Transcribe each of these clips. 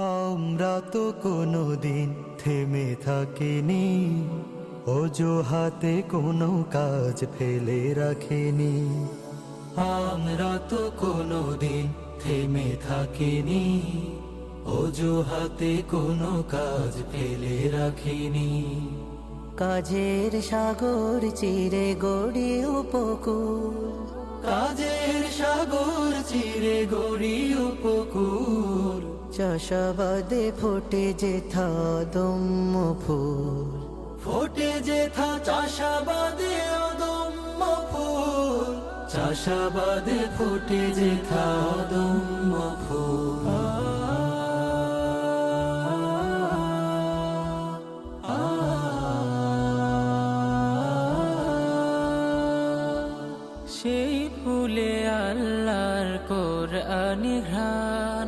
আমরা তো কোনোদিন থেমে থাকিনি, অজুহাতে কোনো কাজ ফেলে রাখিনি। আমরা তো কোনোদিন থেমে থাকিনি, অজুহাতে কোনো কাজ ফেলে রাখিনি। কাজের সাগর চিরে গড়ি উপকূল, কাজের সাগর চিরে গড়ি উপকূল। চাষাবাদে ফোটে যেথা দম্ম ফুল, ফোটে যেথা চাষাবাদে অদম্য ফুল। চাষাবাদে ফোটে যেথা অদম্য ফুল। সেই ফুলে আল্লাহর কোরআনি ঘ্রাণ,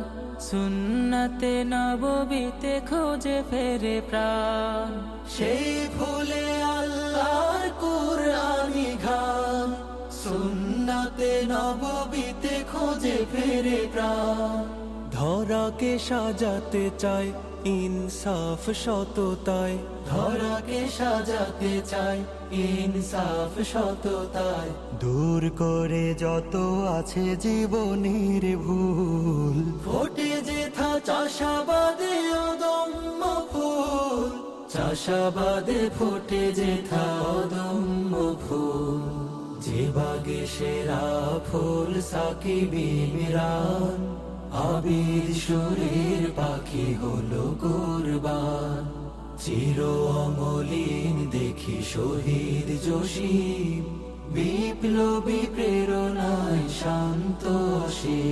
সুন্নাতে নববীতে খোঁজে ফেরে প্রাণ। সেই ফুলে আল্লাহর কুরআনি গান, সুন্নাতে নববীতে খোঁজে ফেরে প্রাণ। ধরাকে সাজাতে চায় ইনসাফ সততায়, ধরাকে সাজাতে চায় ইনসাফ সততায়। দূর করে যত আছে জীবনের ভুল, ফোটে যেথা চাষাবাদে অদম্য ফুল। চাষাবাদে ফোটে যেথা অদম্য ফুল। যে বাগে সেরা ফুল সাকিব ইমরান, আবির সুরের পাখি হলো কুরবান। চির অমলিন দেখি শহীদ জসিম, বিপ্লবী প্রেরণায় শান্ত সে।